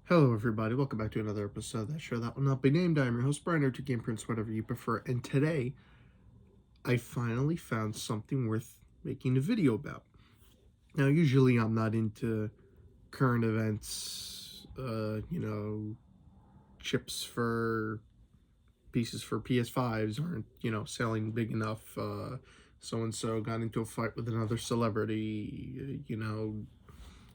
Hello, everybody. Welcome back to another episode of that show that will not be named. I'm your host, Brian, or to Game Prince, whatever you prefer. And today, I finally found something worth making a video about. Now, usually I'm not into current events, chips for pieces for PS5s aren't, selling big enough. So and so got into a fight with another celebrity,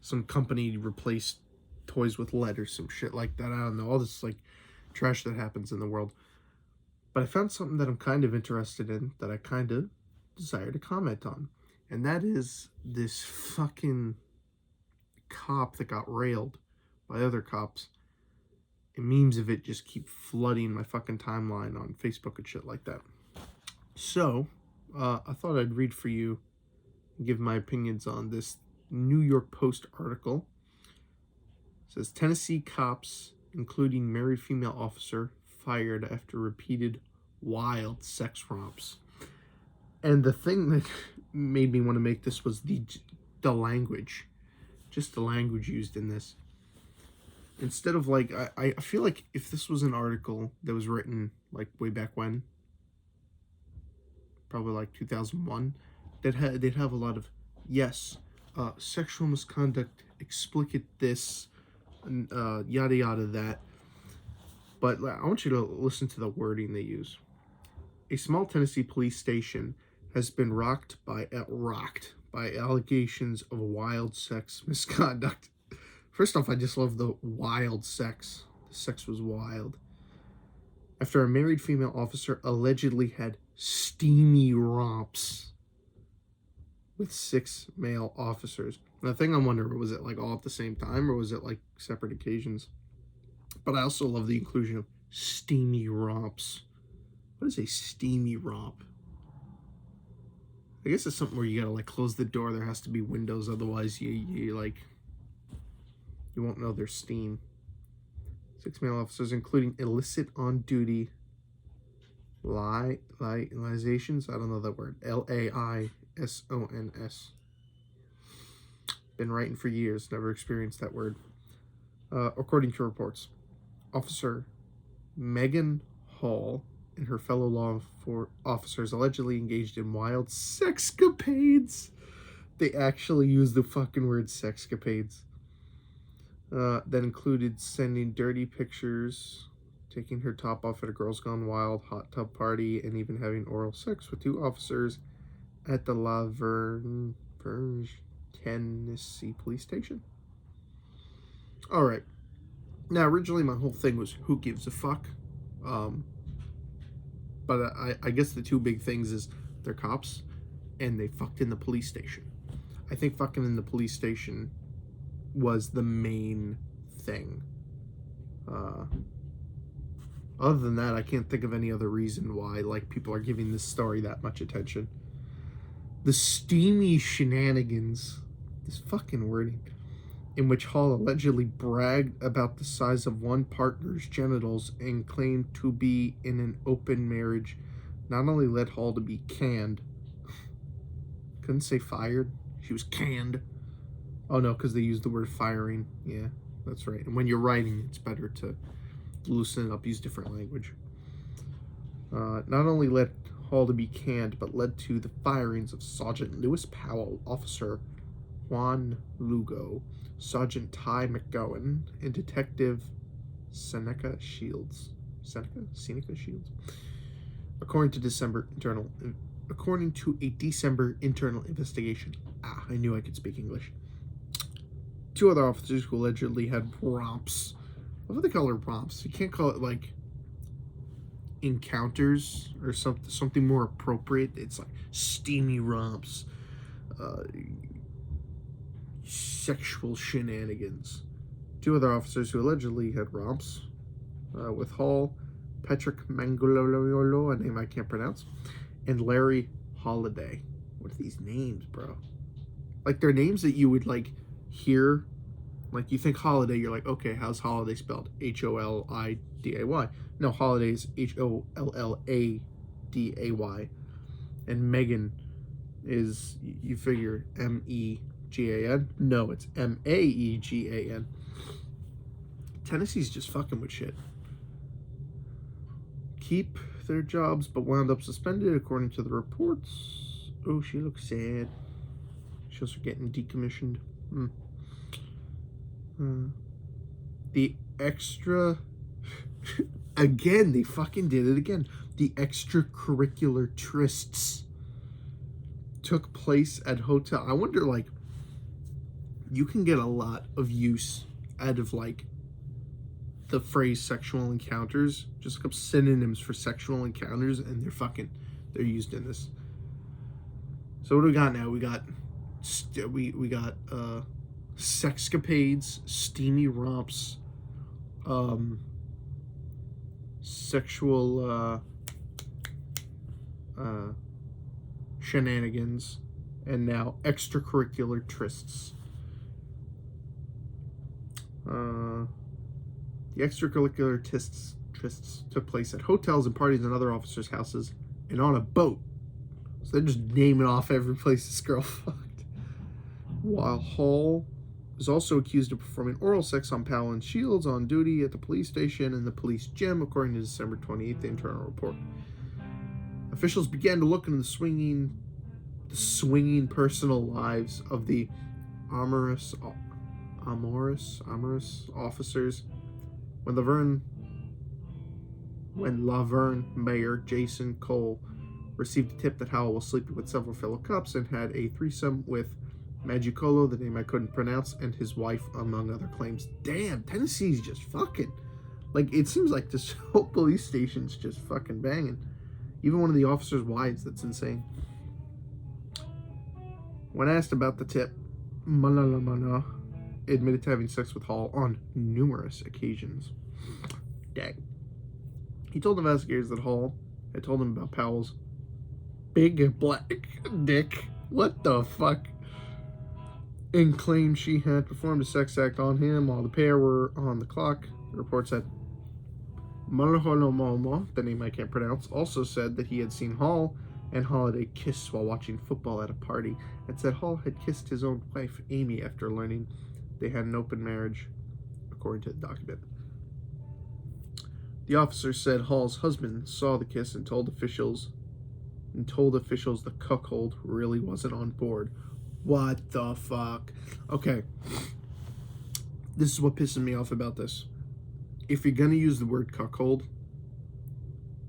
some company replaced toys with lead or some shit like that. I don't know. All this, like, trash that happens in the world. But I found something that I'm kind of interested in that I kind of desire to comment on. And that is this fucking cop that got railed by other cops. And memes of it just keep flooding my fucking timeline on Facebook and shit like that. So, I thought I'd read for you and give my opinions on this New York Post article. It says Tennessee cops, including married female officer, fired after repeated wild sex romps. And the thing that made me want to make this was the language, just the language used in this. Instead of like, I feel like if this was an article that was written like way back when, probably like 2001, they'd have a lot of yes, sexual misconduct, explicit this, yada yada that. But I want you to listen to the wording they use. A small Tennessee police station has been rocked by allegations of wild sex misconduct. First off, I just love the wild sex. The sex was wild. After a married female officer allegedly had steamy romps with 6 male officers. And the thing I'm wondering, was it like all at the same time or was it like separate occasions? But I also love the inclusion of steamy romps. What is a steamy romp? I guess it's something where you gotta like close the door. There has to be windows, otherwise you won't know there's steam. 6 male officers, including illicit on-duty liaisons. I don't know that word. Laisons. Been writing for years, never experienced that word. According to reports, Officer Megan Hall and her fellow law officers allegedly engaged in wild sexcapades. They actually used the fucking word sexcapades. That included sending dirty pictures, taking her top off at a Girls Gone Wild hot tub party, and even having oral sex with 2 officers at the La Verge, Tennessee police station. Alright. Now, originally my whole thing was who gives a fuck? But I guess the two big things is they're cops and they fucked in the police station. I think fucking in the police station was the main thing. Other than that, I can't think of any other reason why like people are giving this story that much attention. The steamy shenanigans, this fucking wording, in which Hall allegedly bragged about the size of one partner's genitals and claimed to be in an open marriage, not only led Hall to be canned. Couldn't say fired. She was canned. Oh no, because they used the word firing. Yeah, that's right. And when you're writing, it's better to loosen it up, use different language. Not only led Hall to be canned, but led to the firings of Sergeant Lewis Powell, Officer Juan Lugo, Sergeant Ty McGowan, and Detective Seneca Shields. Seneca Shields. According to a December internal investigation. I knew I could speak English. 2 other officers who allegedly had romps. What do they call it, romps? You can't call it like encounters or something more appropriate. It's like steamy romps, sexual shenanigans. 2 other officers who allegedly had romps with Hall, Patrick Mangololo, a name I can't pronounce, and Larry Holiday. What are these names, bro? Like, they're names that you would like hear. Like, you think Holiday, you're like, okay, how's Holiday spelled? Holliday. No, Holiday is Holladay. And Megan is, you figure, Megan. No, it's Maegan. Tennessee's just fucking with shit. Keep their jobs, but wound up suspended, according to the reports. Oh, she looks sad. She's getting decommissioned. The extra... again, they fucking did it again. The extracurricular trysts took place at hotel. I wonder, like, you can get a lot of use out of, like, the phrase sexual encounters. Just look up synonyms for sexual encounters, and they're used in this. So what do we got now? We got sexcapades, steamy romps, sexual shenanigans, and now extracurricular trysts. The extracurricular trysts took place at hotels and parties and other officers' houses and on a boat. So they're just naming off every place this girl fucked. While Hall was also accused of performing oral sex on Powell and Shields on duty at the police station and the police gym, according to the December 28th internal report. Officials began to look into the swinging personal lives of the amorous officers when La Verne Mayor Jason Cole received a tip that Howell was sleeping with several fellow cops and had a threesome with Magicolo, the name I couldn't pronounce, and his wife, among other claims. Damn, Tennessee's just fucking. Like, it seems like this whole police station's just fucking banging. Even one of the officers' wives, that's insane. When asked about the tip, Malalamana admitted to having sex with Hall on numerous occasions. Dang. He told investigators that Hall had told him about Powell's big black dick. What the fuck? And claimed she had performed a sex act on him while the pair were on the clock. The report said Malaholomomo, the name I can't pronounce, also said that he had seen Hall and Holiday kiss while watching football at a party, and said Hall had kissed his own wife, Amy, after learning they had an open marriage, according to the document. The officer said Hall's husband saw the kiss and told officials the cuckold really wasn't on board. What the fuck? Okay. This is what pisses me off about this. If you're gonna use the word cuckold,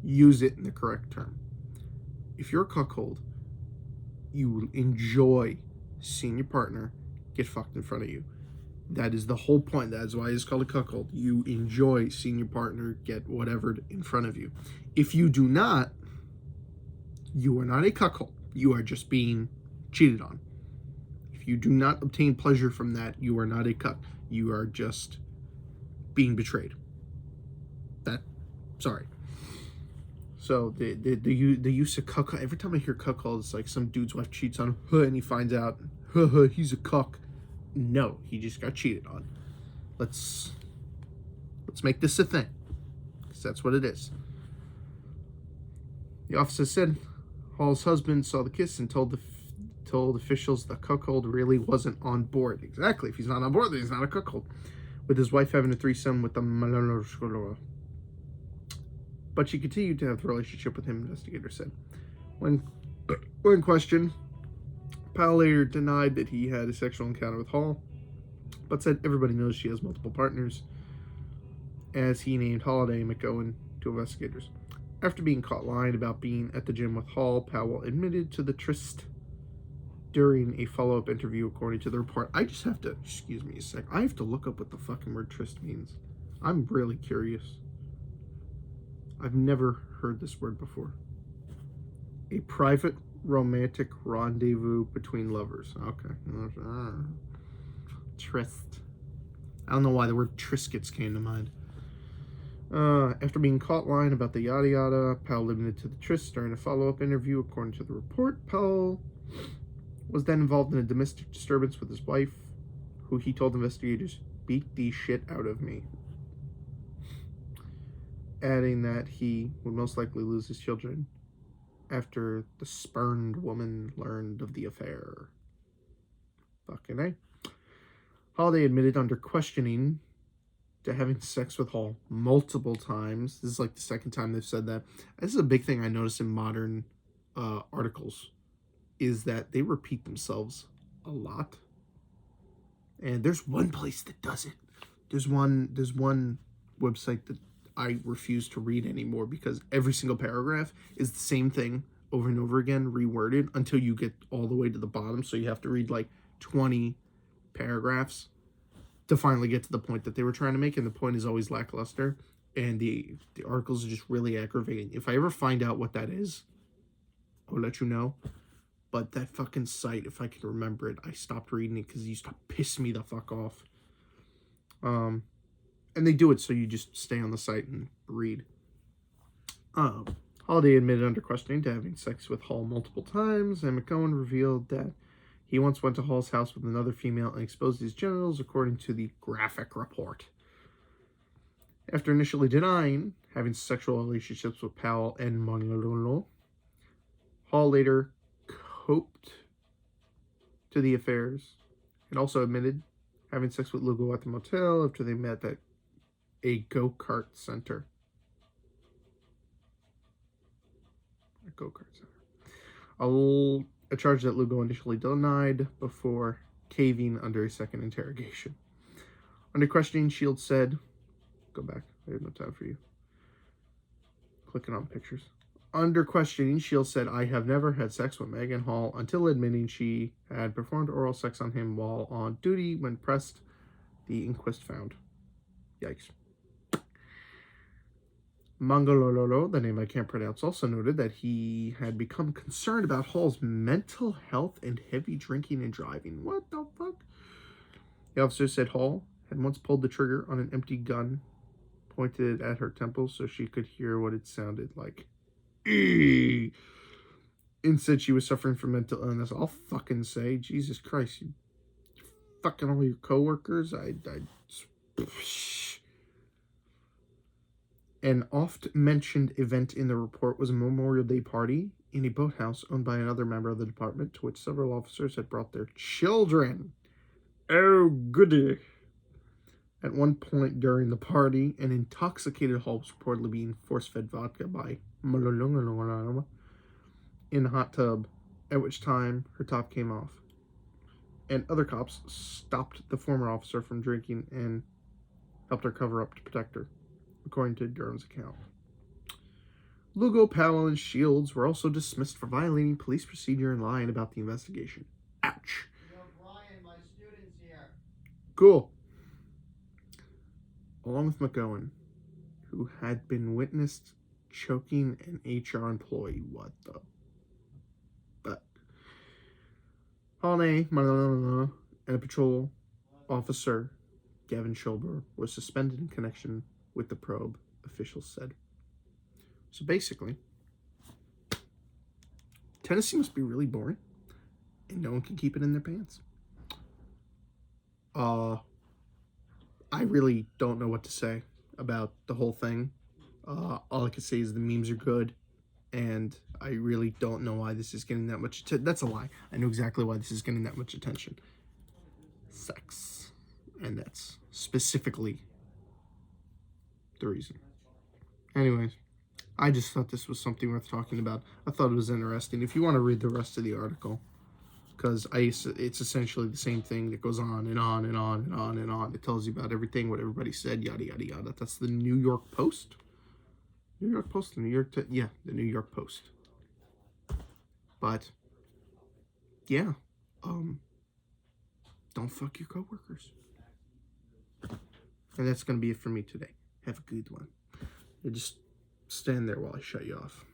use it in the correct term. If you're a cuckold, you enjoy seeing your partner get fucked in front of you. That is the whole point. That is why it's called a cuckold. You enjoy seeing your partner get whatever in front of you. If you do not, you are not a cuckold. You are just being cheated on. If you do not obtain pleasure from that, you are not a cuck. You are just being betrayed. Sorry. So the use of cuckold, every time I hear cuckold, it's like some dude's wife cheats on him, and he finds out, he's a cuck. No, he just got cheated on. Let's make this a thing, because that's what it is. The officer said Hall's husband saw the kiss and told officials the cuckold really wasn't on board. Exactly. If he's not on board, then he's not a cuckold. With his wife having a threesome with the Malanoshkolo. But she continued to have the relationship with him, investigators said. When questioned, Powell later denied that he had a sexual encounter with Hall, but said everybody knows she has multiple partners, as he named Holiday McGowan to investigators. After being caught lying about being at the gym with Hall, Powell admitted to the tryst during a follow-up interview, according to the report. I just have to, excuse me a sec, I have to look up what the fucking word tryst means. I'm really curious. I've never heard this word before. A private romantic rendezvous between lovers. Okay. Tryst. I don't know why the word Triscuits came to mind. After being caught lying about the yada yada, Powell admitted to the tryst during a follow-up interview, according to the report. Powell was then involved in a domestic disturbance with his wife, who he told investigators beat the shit out of me, adding that he would most likely lose his children after the spurned woman learned of the affair. Fucking A. Holiday admitted under questioning to having sex with Hall multiple times. This is like the second time they've said that. This is a big thing I noticed in modern articles, is that they repeat themselves a lot. And there's one place that does it. There's one website that I refuse to read anymore because every single paragraph is the same thing over and over again, reworded until you get all the way to the bottom. So you have to read like 20 paragraphs to finally get to the point that they were trying to make, and the point is always lackluster, and the articles are just really aggravating. If I ever find out what that is, I'll let you know. But that fucking site, if I can remember it, I stopped reading it because it used to piss me the fuck off. And they do it so you just stay on the site and read. Holiday admitted under questioning to having sex with Hall multiple times, and McGowan revealed that he once went to Hall's house with another female and exposed his genitals, according to the graphic report. After initially denying having sexual relationships with Powell and Mangalolo, Hall later coped to the affairs and also admitted having sex with Lugo at the motel after they met at a go-kart center. A go-kart center. A charge that Lugo initially denied before caving under a second interrogation. Under questioning, Shields said, go back, I have no time for you. Clicking on pictures. Under questioning, Shields said, I have never had sex with Megan Hall until admitting she had performed oral sex on him while on duty when pressed, the inquest found. Yikes. Mangalolo, the name I can't pronounce, also noted that he had become concerned about Hall's mental health and heavy drinking and driving. What the fuck? The officer said Hall had once pulled the trigger on an empty gun, pointed it at her temples so she could hear what it sounded like. And said she was suffering from mental illness. I'll fucking say, Jesus Christ, you fucking all your coworkers. An oft-mentioned event in the report was a Memorial Day party in a boathouse owned by another member of the department, to which several officers had brought their children. Oh, goody. At one point during the party, an intoxicated Hall was reportedly being force-fed vodka by Malolungalungalama in a hot tub, at which time her top came off. And other cops stopped the former officer from drinking and helped her cover up to protect her, according to Durham's account. Lugo, Powell, and Shields were also dismissed for violating police procedure and lying about the investigation. Ouch. Brian, my student's here. Cool. Along with McGowan, who had been witnessed choking an HR employee. What the? But Holiday, and a patrol officer, Gavin Schulber, was suspended in connection with the probe, officials said. So basically, Tennessee must be really boring, and no one can keep it in their pants. I really don't know what to say about the whole thing. All I can say is the memes are good, and I really don't know why this is getting that much attention. That's a lie. I know exactly why this is getting that much attention. Sex. And that's specifically the reason. Anyways, I just thought this was something worth talking about. I thought it was interesting. If you want to read the rest of the article, because it's essentially the same thing that goes on and on and on and on and on. It tells you about everything, what everybody said, yada, yada, yada. That's the New York Post. The New York Post. But, yeah. Don't fuck your coworkers. And that's going to be it for me today. Have a good one. You just stand there while I shut you off.